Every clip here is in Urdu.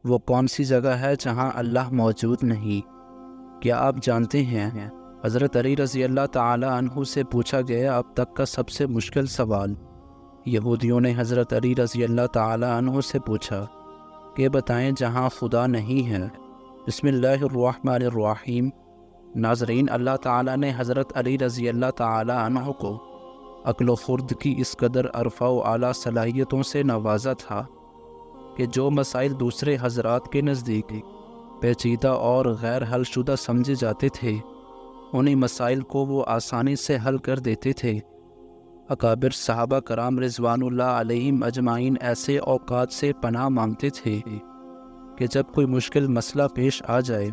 وہ کون سی جگہ ہے جہاں اللہ موجود نہیں؟ کیا آپ جانتے ہیں؟ حضرت علی رضی اللہ تعالی عنہ سے پوچھا گیا اب تک کا سب سے مشکل سوال۔ یہودیوں نے حضرت علی رضی اللہ تعالی عنہ سے پوچھا کہ بتائیں جہاں خدا نہیں ہے۔ بسم اللہ الرحمن الرحیم۔ ناظرین، اللہ تعالیٰ نے حضرت علی رضی اللہ تعالی عنہ کو عقل و خرد کی اس قدر عرفہ و اعلیٰ صلاحیتوں سے نوازا تھا کہ جو مسائل دوسرے حضرات کے نزدیک پیچیدہ اور غیر حل شدہ سمجھے جاتے تھے، انہی مسائل کو وہ آسانی سے حل کر دیتے تھے۔ اکابر صحابہ کرام رضوان اللہ علیہم اجمعین ایسے اوقات سے پناہ مانگتے تھے کہ جب کوئی مشکل مسئلہ پیش آ جائے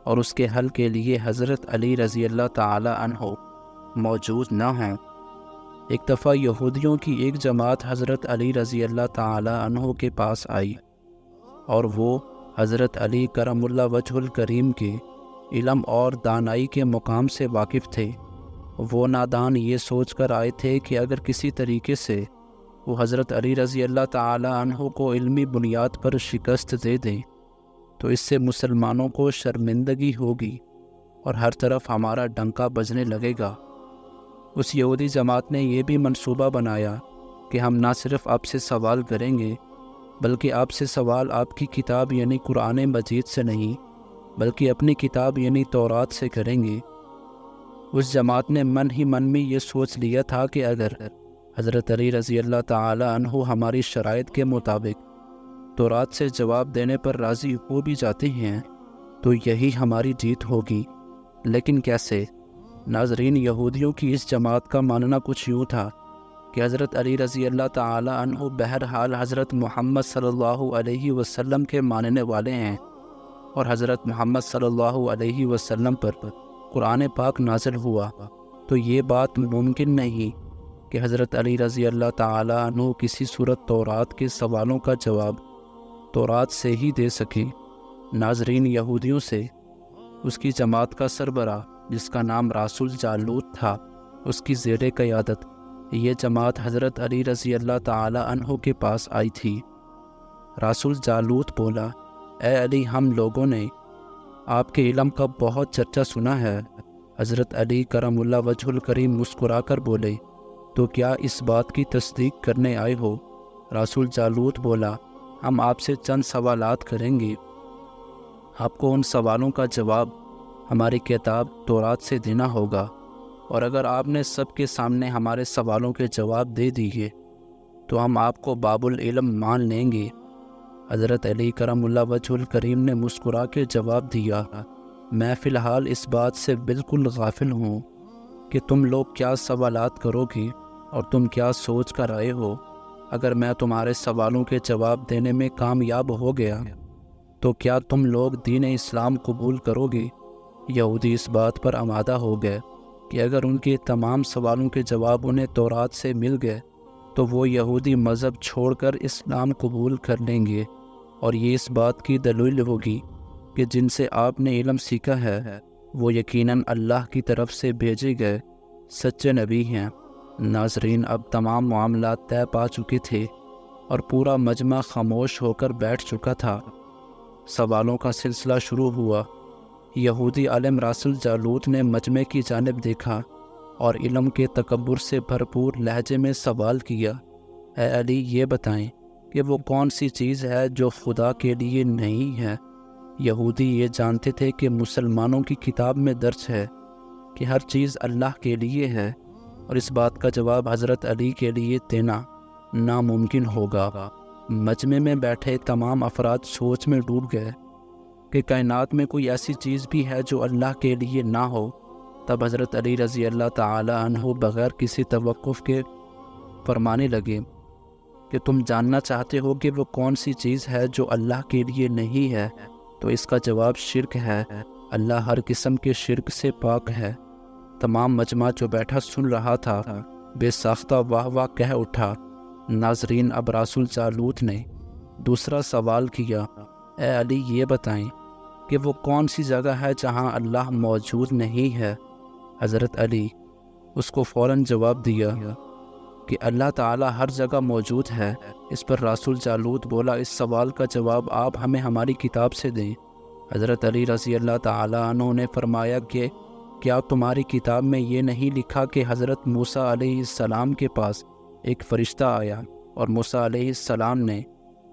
اور اس کے حل کے لیے حضرت علی رضی اللہ تعالی عنہ موجود نہ ہوں۔ ایک دفعہ یہودیوں کی ایک جماعت حضرت علی رضی اللہ تعالی عنہ کے پاس آئی اور وہ حضرت علی کرم اللہ وجہ الکریم کے علم اور دانائی کے مقام سے واقف تھے۔ وہ نادان یہ سوچ کر آئے تھے کہ اگر کسی طریقے سے وہ حضرت علی رضی اللہ تعالی عنہ کو علمی بنیاد پر شکست دے دیں تو اس سے مسلمانوں کو شرمندگی ہوگی اور ہر طرف ہمارا ڈنکا بجنے لگے گا۔ اس یہودی جماعت نے یہ بھی منصوبہ بنایا کہ ہم نہ صرف آپ سے سوال کریں گے بلکہ آپ سے سوال آپ کی کتاب یعنی قرآن مجید سے نہیں بلکہ اپنی کتاب یعنی تورات سے کریں گے۔ اس جماعت نے من ہی من میں یہ سوچ لیا تھا کہ اگر حضرت علی رضی اللہ تعالی عنہ ہماری شرائط کے مطابق تورات سے جواب دینے پر راضی ہو بھی جاتے ہیں تو یہی ہماری جیت ہوگی۔ لیکن کیسے؟ ناظرین، یہودیوں کی اس جماعت کا ماننا کچھ یوں تھا کہ حضرت علی رضی اللہ تعالی عنہ بہرحال حضرت محمد صلی اللہ علیہ وسلم کے ماننے والے ہیں اور حضرت محمد صلی اللہ علیہ وسلم پر قرآن پاک نازل ہوا، تو یہ بات ممکن نہیں کہ حضرت علی رضی اللہ تعالی عنہ کسی صورت تورات کے سوالوں کا جواب تورات سے ہی دے سکے۔ ناظرین، یہودیوں سے اس کی جماعت کا سربراہ جس کا نام رسول جالوت تھا، اس کی زیر قیادت یہ جماعت حضرت علی رضی اللہ تعالی عنہ کے پاس آئی تھی۔ رسول جالوت بولا، اے علی، ہم لوگوں نے آپ کے علم کا بہت چرچا سنا ہے۔ حضرت علی کرم اللہ وجہ الکریم مسکرا کر بولے، تو کیا اس بات کی تصدیق کرنے آئے ہو؟ رسول جالوت بولا، ہم آپ سے چند سوالات کریں گے، آپ کو ان سوالوں کا جواب ہماری کتاب تورات سے دینا ہوگا، اور اگر آپ نے سب کے سامنے ہمارے سوالوں کے جواب دے دیے تو ہم آپ کو باب العلم مان لیں گے۔ حضرت علی کرم اللہ وجہ الکریم نے مسکرا کے جواب دیا، میں فی الحال اس بات سے بالکل غافل ہوں کہ تم لوگ کیا سوالات کرو گے اور تم کیا سوچ کر آئے ہو۔ اگر میں تمہارے سوالوں کے جواب دینے میں کامیاب ہو گیا تو کیا تم لوگ دین اسلام قبول کرو گے؟ یہودی اس بات پر آمادہ ہو گئے کہ اگر ان کے تمام سوالوں کے جواب انہیں تورات سے مل گئے تو وہ یہودی مذہب چھوڑ کر اسلام قبول کر لیں گے، اور یہ اس بات کی دلیل ہوگی کہ جن سے آپ نے علم سیکھا ہے وہ یقیناً اللہ کی طرف سے بھیجے گئے سچے نبی ہیں۔ ناظرین، اب تمام معاملات طے پا چکے تھے اور پورا مجمع خاموش ہو کر بیٹھ چکا تھا۔ سوالوں کا سلسلہ شروع ہوا۔ یہودی عالم رسول جالوت نے مجمع کی جانب دیکھا اور علم کے تکبر سے بھرپور لہجے میں سوال کیا، اے علی، یہ بتائیں کہ وہ کون سی چیز ہے جو خدا کے لیے نہیں ہے؟ یہودی یہ جانتے تھے کہ مسلمانوں کی کتاب میں درج ہے کہ ہر چیز اللہ کے لیے ہے، اور اس بات کا جواب حضرت علی کے لیے دینا ناممکن ہوگا۔ مجمع میں بیٹھے تمام افراد سوچ میں ڈوب گئے کہ کائنات میں کوئی ایسی چیز بھی ہے جو اللہ کے لیے نہ ہو۔ تب حضرت علی رضی اللہ تعالی عنہ بغیر کسی توقف کے فرمانے لگے کہ تم جاننا چاہتے ہو کہ وہ کون سی چیز ہے جو اللہ کے لیے نہیں ہے، تو اس کا جواب شرک ہے۔ اللہ ہر قسم کے شرک سے پاک ہے۔ تمام مجمع جو بیٹھا سن رہا تھا بے ساختہ واہ واہ کہہ اٹھا۔ ناظرین، اب رسول جالوت نے دوسرا سوال کیا، اے علی، یہ بتائیں کہ وہ کون سی جگہ ہے جہاں اللہ موجود نہیں ہے؟ حضرت علی اس کو فوراً جواب دیا، کہ اللہ تعالیٰ ہر جگہ موجود ہے؟ اس پر رسول جالوت بولا، اس سوال کا جواب آپ ہمیں ہماری کتاب سے دیں۔ حضرت علی رضی اللہ تعالیٰ عنہ نے فرمایا کہ کیا تمہاری کتاب میں یہ نہیں لکھا کہ حضرت موسیٰ علیہ السلام کے پاس ایک فرشتہ آیا اور موسیٰ علیہ السلام نے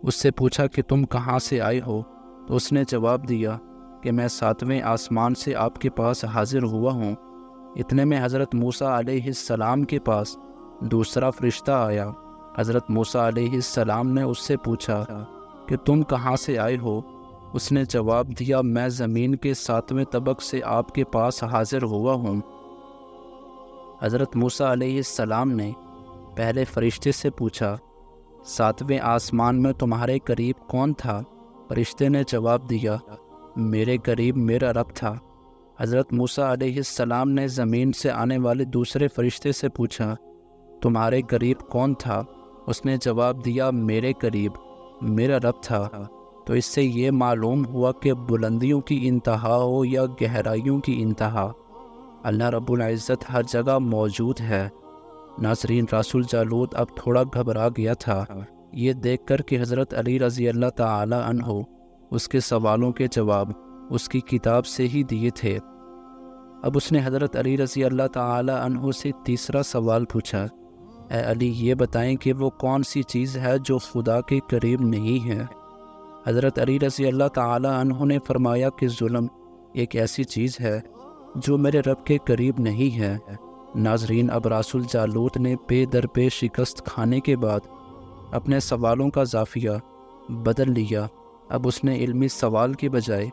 اس سے پوچھا کہ تم کہاں سے آئے ہو؟ تو اس نے جواب دیا کہ میں 7ویں آسمان سے آپ کے پاس حاضر ہوا ہوں۔ اتنے میں حضرت موسیٰ علیہ السلام کے پاس دوسرا فرشتہ آیا۔ حضرت موسیٰ علیہ السلام نے اس سے پوچھا کہ تم کہاں سے آئے ہو؟ اس نے جواب دیا، میں زمین کے 7ویں طبق سے آپ کے پاس حاضر ہوا ہوں۔ حضرت موسیٰ علیہ السلام نے پہلے فرشتے سے پوچھا، 7ویں آسمان میں تمہارے قریب کون تھا؟ فرشتے نے جواب دیا، میرے قریب میرا رب تھا۔ حضرت موسیٰ علیہ السلام نے زمین سے آنے والے دوسرے فرشتے سے پوچھا، تمہارے قریب کون تھا؟ اس نے جواب دیا، میرے قریب میرا رب تھا۔ تو اس سے یہ معلوم ہوا کہ بلندیوں کی انتہا ہو یا گہرائیوں کی انتہا، اللہ رب العزت ہر جگہ موجود ہے۔ ناظرین، رسول جالوت اب تھوڑا گھبرا گیا تھا یہ دیکھ کر کہ حضرت علی رضی اللہ تعالی عنہ اس کے سوالوں کے جواب اس کی کتاب سے ہی دیے تھے۔ اب اس نے حضرت علی رضی اللہ تعالی عنہ سے تیسرا سوال پوچھا، اے علی، یہ بتائیں کہ وہ کون سی چیز ہے جو خدا کے قریب نہیں ہے؟ حضرت علی رضی اللہ تعالی عنہ نے فرمایا کہ ظلم ایک ایسی چیز ہے جو میرے رب کے قریب نہیں ہے۔ ناظرین، اب رسول جالوت نے پے در پے شکست کھانے کے بعد اپنے سوالوں کا زاویہ بدل لیا۔ اب اس نے علمی سوال کے بجائے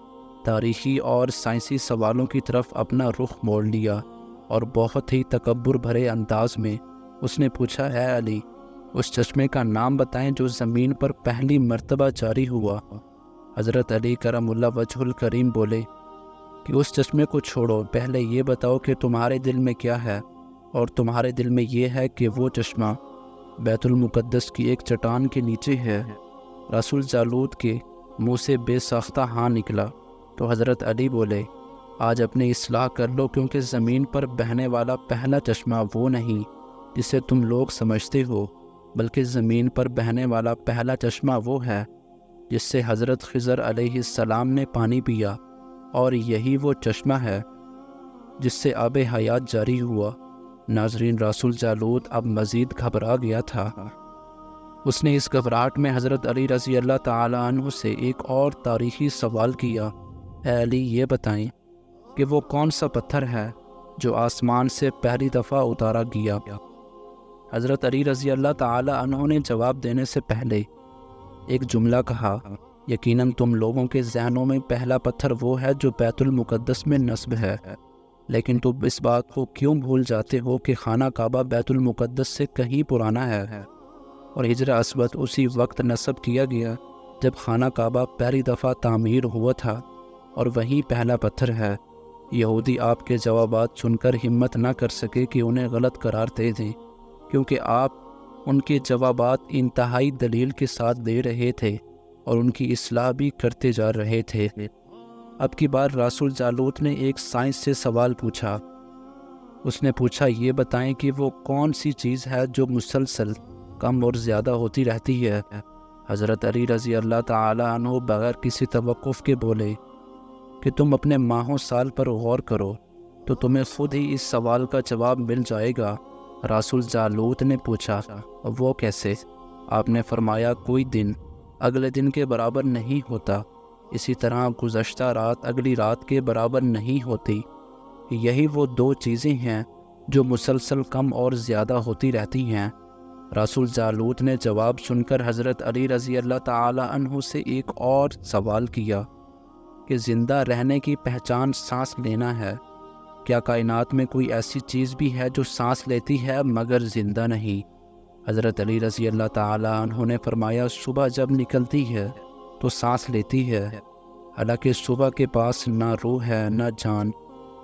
تاریخی اور سائنسی سوالوں کی طرف اپنا رخ موڑ لیا اور بہت ہی تکبر بھرے انداز میں اس نے پوچھا، اے علی، اس چشمے کا نام بتائیں جو زمین پر پہلی مرتبہ جاری ہوا۔ حضرت علی کرم اللہ وجہ الکریم بولے کہ اس چشمے کو چھوڑو، پہلے یہ بتاؤ کہ تمہارے دل میں کیا ہے، اور تمہارے دل میں یہ ہے کہ وہ چشمہ بیت المقدس کی ایک چٹان کے نیچے ہے۔ رسول جالوت کے منہ سے بے ساختہ ہاں نکلا تو حضرت علی بولے، آج اپنی اصلاح کر لو، کیونکہ زمین پر بہنے والا پہلا چشمہ وہ نہیں جسے تم لوگ سمجھتے ہو، بلکہ زمین پر بہنے والا پہلا چشمہ وہ ہے جس سے حضرت خضر علیہ السلام نے پانی پیا، اور یہی وہ چشمہ ہے جس سے آب حیات جاری ہوا۔ ناظرین، رسول جالوت اب مزید گھبرا گیا تھا۔ اس نے اس گھبراہٹ میں حضرت علی رضی اللہ تعالی عنہ سے ایک اور تاریخی سوال کیا، اے علی، یہ بتائیں کہ وہ کون سا پتھر ہے جو آسمان سے پہلی دفعہ اتارا گیا؟ حضرت علی رضی اللہ تعالی عنہ نے جواب دینے سے پہلے ایک جملہ کہا، یقیناً تم لوگوں کے ذہنوں میں پہلا پتھر وہ ہے جو بیت المقدس میں نصب ہے، لیکن تم اس بات کو کیوں بھول جاتے ہو کہ خانہ کعبہ بیت المقدس سے کہیں پرانا ہے، اور حجر اسود اسی وقت نصب کیا گیا جب خانہ کعبہ پہلی دفعہ تعمیر ہوا تھا، اور وہی پہلا پتھر ہے۔ یہودی آپ کے جوابات سن کر ہمت نہ کر سکے کہ انہیں غلط قرار دے دیں، کیونکہ آپ ان کے جوابات انتہائی دلیل کے ساتھ دے رہے تھے اور ان کی اصلاح بھی کرتے جا رہے تھے۔ اب کی بار رسول جالوت نے ایک سائنس سے سوال پوچھا۔ اس نے پوچھا، یہ بتائیں کہ وہ کون سی چیز ہے جو مسلسل کم اور زیادہ ہوتی رہتی ہے؟ حضرت علی رضی اللہ تعالی عنہ بغیر کسی توقف کے بولے کہ تم اپنے ماہوں سال پر غور کرو تو تمہیں خود ہی اس سوال کا جواب مل جائے گا۔ رسول جالوت نے پوچھا، وہ کیسے؟ آپ نے فرمایا، کوئی دن اگلے دن کے برابر نہیں ہوتا، اسی طرح گزشتہ رات اگلی رات کے برابر نہیں ہوتی۔ یہی وہ دو چیزیں ہیں جو مسلسل کم اور زیادہ ہوتی رہتی ہیں۔ رسول جالوت نے جواب سن کر حضرت علی رضی اللہ تعالی عنہ سے ایک اور سوال کیا کہ زندہ رہنے کی پہچان سانس لینا ہے، کیا کائنات میں کوئی ایسی چیز بھی ہے جو سانس لیتی ہے مگر زندہ نہیں؟ حضرت علی رضی اللہ تعالی عنہ نے فرمایا، صبح جب نکلتی ہے تو سانس لیتی ہے، حالانکہ صبح کے پاس نہ روح ہے نہ جان۔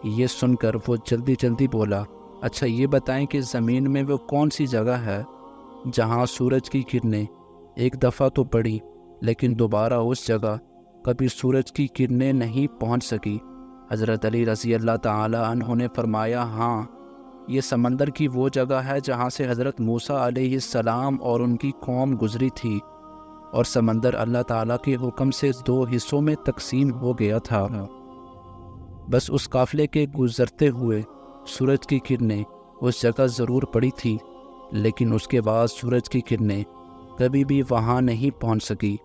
یہ سن کر وہ جلدی جلدی بولا، اچھا یہ بتائیں کہ زمین میں وہ کون سی جگہ ہے جہاں سورج کی کرنیں ایک دفعہ تو پڑی لیکن دوبارہ اس جگہ کبھی سورج کی کرنیں نہیں پہنچ سکی؟ حضرت علی رضی اللہ تعالی عنہ نے فرمایا، ہاں، یہ سمندر کی وہ جگہ ہے جہاں سے حضرت موسیٰ علیہ السلام اور ان کی قوم گزری تھی، اور سمندر اللہ تعالیٰ کے حکم سے 2 حصوں میں تقسیم ہو گیا تھا۔ بس اس قافلے کے گزرتے ہوئے سورج کی کرنیں اس جگہ ضرور پڑی تھی، لیکن اس کے بعد سورج کی کرنیں کبھی بھی وہاں نہیں پہنچ سکی۔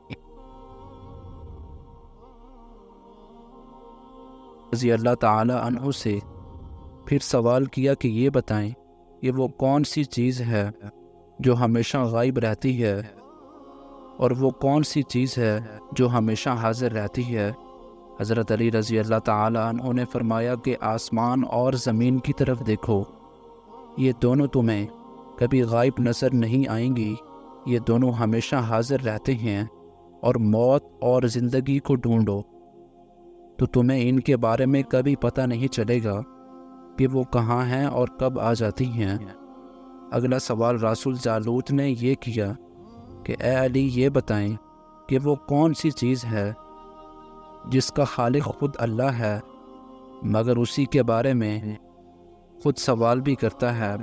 رضی اللہ تعالی عنہ سے پھر سوال کیا کہ یہ بتائیں، یہ وہ کون سی چیز ہے جو ہمیشہ غائب رہتی ہے، اور وہ کون سی چیز ہے جو ہمیشہ حاضر رہتی ہے؟ حضرت علی رضی اللہ تعالی عنہ نے فرمایا کہ آسمان اور زمین کی طرف دیکھو، یہ دونوں تمہیں کبھی غائب نظر نہیں آئیں گی، یہ دونوں ہمیشہ حاضر رہتے ہیں، اور موت اور زندگی کو ڈھونڈو تو تمہیں ان کے بارے میں کبھی پتہ نہیں چلے گا کہ وہ کہاں ہیں اور کب آ جاتی ہیں۔ اگلا سوال رسول جالوت نے یہ کیا کہ اے علی یہ بتائیں کہ وہ کون سی چیز ہے جس کا خالق خود اللہ ہے، مگر اسی کے بارے میں خود سوال بھی کرتا ہے۔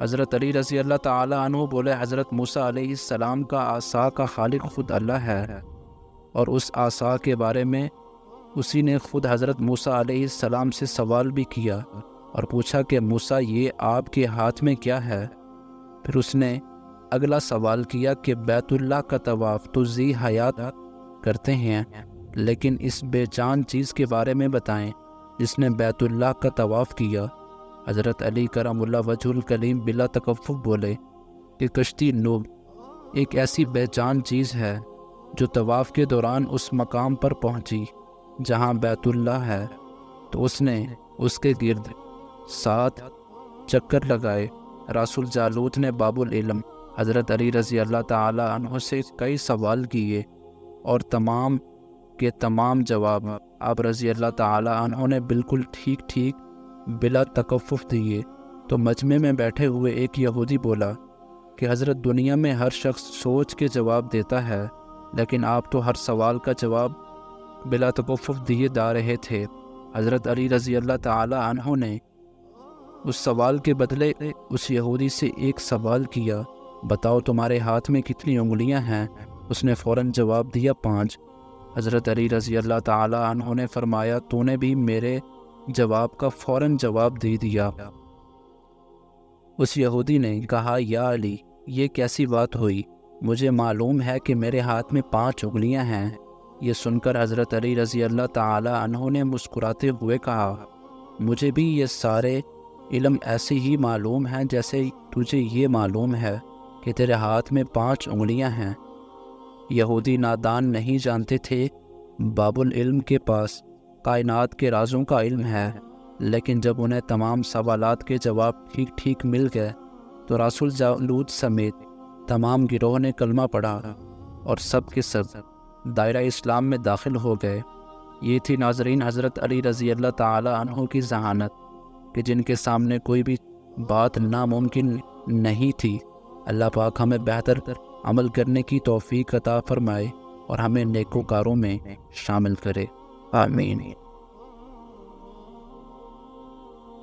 حضرت علی رضی اللہ تعالی عنہ بولے، حضرت موسیٰ علیہ السلام کا عصا کا خالق خود اللہ ہے، اور اس عصا کے بارے میں اسی نے خود حضرت موسیٰ علیہ السلام سے سوال بھی کیا اور پوچھا کہ موسیٰ یہ آپ کے ہاتھ میں کیا ہے؟ پھر اس نے اگلا سوال کیا کہ بیت اللہ کا طواف تو ذی حیات کرتے ہیں، لیکن اس بے جان چیز کے بارے میں بتائیں جس نے بیت اللہ کا طواف کیا۔ حضرت علی کرم اللہ وجہ الکریم بلا تکفف بولے کہ کشتی نوح ایک ایسی بے جان چیز ہے جو طواف کے دوران اس مقام پر پہنچی جہاں بیت اللہ ہے، تو اس نے اس کے گرد 7 چکر لگائے۔ رسول جالوت نے باب العلم حضرت علی رضی اللہ تعالی عنہ سے کئی سوال کیے، اور تمام کے تمام جواب آپ رضی اللہ تعالی عنہ نے بالکل ٹھیک ٹھیک بلا تکفف دیے۔ تو مجمع میں بیٹھے ہوئے ایک یہودی بولا کہ حضرت دنیا میں ہر شخص سوچ کے جواب دیتا ہے، لیکن آپ تو ہر سوال کا جواب بلا تکفف دیے جا رہے تھے۔ حضرت علی رضی اللہ تعالی عنہ نے اس سوال کے بدلے اس یہودی سے ایک سوال کیا، بتاؤ تمہارے ہاتھ میں کتنی انگلیاں ہیں؟ اس نے فوراً جواب دیا 5۔ حضرت علی رضی اللہ تعالی عنہ نے فرمایا تو نے بھی میرے جواب کا فوراً جواب دے دیا۔ اس یہودی نے کہا یا علی یہ کیسی بات ہوئی؟ مجھے معلوم ہے کہ میرے ہاتھ میں 5 انگلیاں ہیں۔ یہ سن کر حضرت علی رضی اللہ تعالی عنہ نے مسکراتے ہوئے کہا مجھے بھی یہ سارے علم ایسے ہی معلوم ہیں جیسے تجھے یہ معلوم ہے کہ تیرے ہاتھ میں 5 انگلیاں ہیں۔ یہودی نادان نہیں جانتے تھے باب العلم کے پاس کائنات کے رازوں کا علم ہے، لیکن جب انہیں تمام سوالات کے جواب ٹھیک ٹھیک مل گئے تو رسول جالوت سمیت تمام گروہ نے کلمہ پڑھا اور سب کے سب دائرہ اسلام میں داخل ہو گئے۔ یہ تھی ناظرین حضرت علی رضی اللہ تعالی عنہ کی ذہانت کہ جن کے سامنے کوئی بھی بات ناممکن نہیں تھی۔ اللہ پاک ہمیں بہتر عمل کرنے کی توفیق عطا فرمائے اور ہمیں نیکوکاروں میں شامل کرے، آمین۔